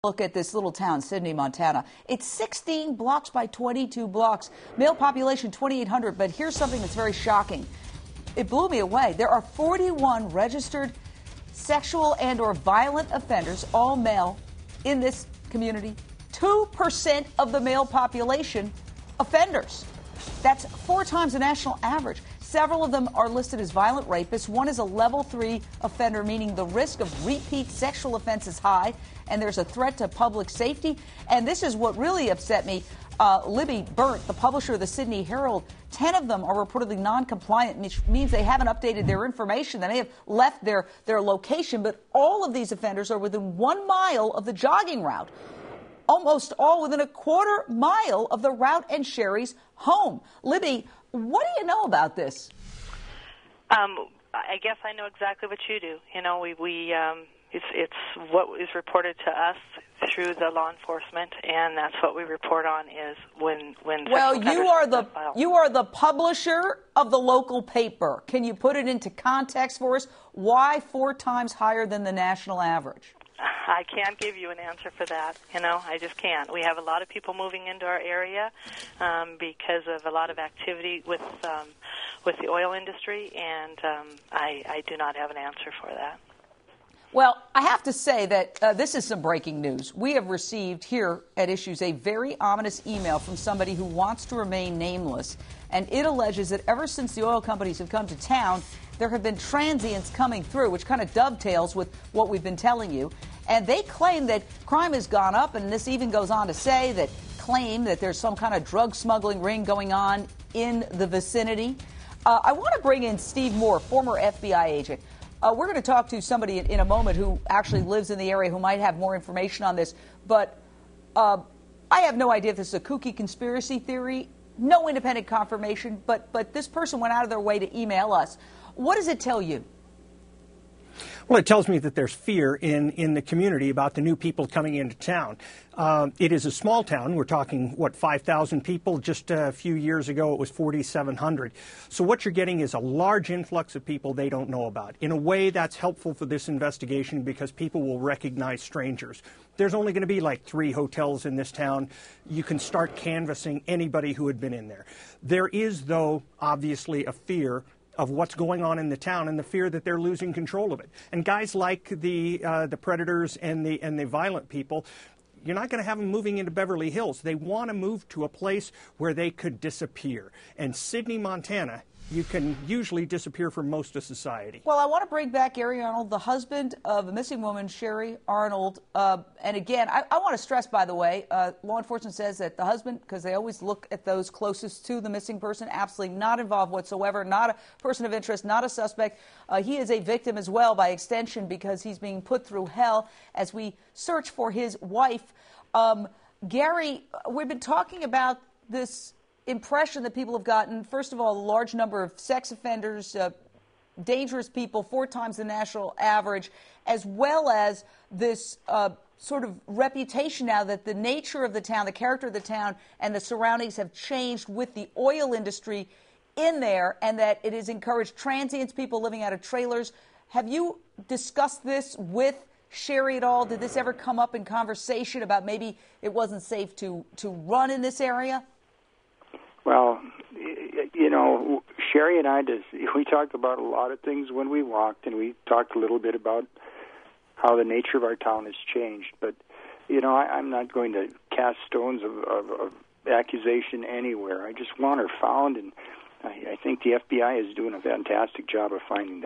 Look at this little town, Sidney, Montana. It's 16 blocks by 22 blocks. Male population 2,800. But here's something that's very shocking. It blew me away. There are 41 registered sexual and/or violent offenders, all male, in this community. 2% of the male population offenders. That's 4 times the national average. Several of them are listed as violent rapists. One is a level 3 offender, meaning the risk of repeat sexual offense is high, and there's a threat to public safety. And this is what really upset me. Libby Burt, the publisher of the Sidney Herald, 10 of them are reportedly non-compliant, which means they haven't updated their information. They may have left their location, but all of these offenders are within 1 mile of the jogging route. Almost all within a quarter mile of the route and Sherry's home. Libby, what do you know about this? I guess I know exactly what you do. You know, it's what is reported to us through the law enforcement, and that's what we report on is when. Well, you are the publisher of the local paper. Can you put it into context for us? Why 4 times higher than the national average? I can't give you an answer for that. You know, I just can't. We have a lot of people moving into our area because of a lot of activity with the oil industry, and I do not have an answer for that. Well, I have to say that this is some breaking news. We have received here at Issues a very ominous email from somebody who wants to remain nameless, and it alleges that ever since the oil companies have come to town, there have been transients coming through, which kind of dovetails with what we've been telling you. And they claim that crime has gone up, and this even goes on to say that claim that there's some kind of drug smuggling ring going on in the vicinity. I want to bring in Steve Moore, former FBI agent. We're going to talk to somebody in a moment who actually lives in the area who might have more information on this. But I have no idea if this is a kooky conspiracy theory, no independent confirmation, but this person went out of their way to email us. What does it tell you? Well, it tells me that there's fear in the community about the new people coming into town. It is a small town. We're talking, 5,000 people. Just a few years ago, it was 4,700. So what you're getting is a large influx of people they don't know about. In a way, that's helpful for this investigation because people will recognize strangers. There's only going to be like 3 hotels in this town. You can start canvassing anybody who had been in there. There is, though, obviously a fear of what's going on in the town and the fear that they're losing control of it. And guys like the predators and the violent people, you're not going to have them moving into Beverly Hills. They want to move to a place where they could disappear. And Sidney, Montana, you can usually disappear from most of society. Well, I want to bring back Sherry Arnold, the husband of a missing woman, Sherry Arnold. And again, I want to stress, by the way, law enforcement says that the husband, because they always look at those closest to the missing person, absolutely not involved whatsoever, not a person of interest, not a suspect. He is a victim as well by extension because he's being put through hell as we search for his wife. Gary, we've been talking about this impression that people have gotten, first of all, a large number of sex offenders, dangerous people, 4 times the national average, as well as this sort of reputation now that the nature of the town, the character of the town, and the surroundings have changed with the oil industry in there, and that it has encouraged transients, people living out of trailers. Have you discussed this with Sherry at all? Did this ever come up in conversation about maybe it wasn't safe to run in this area? Well, you know, Sherry and I, we talked about a lot of things when we walked, and we talked a little bit about how the nature of our town has changed. But, you know, I'm not going to cast stones of accusation anywhere. I just want her found, and I think the FBI is doing a fantastic job of finding them.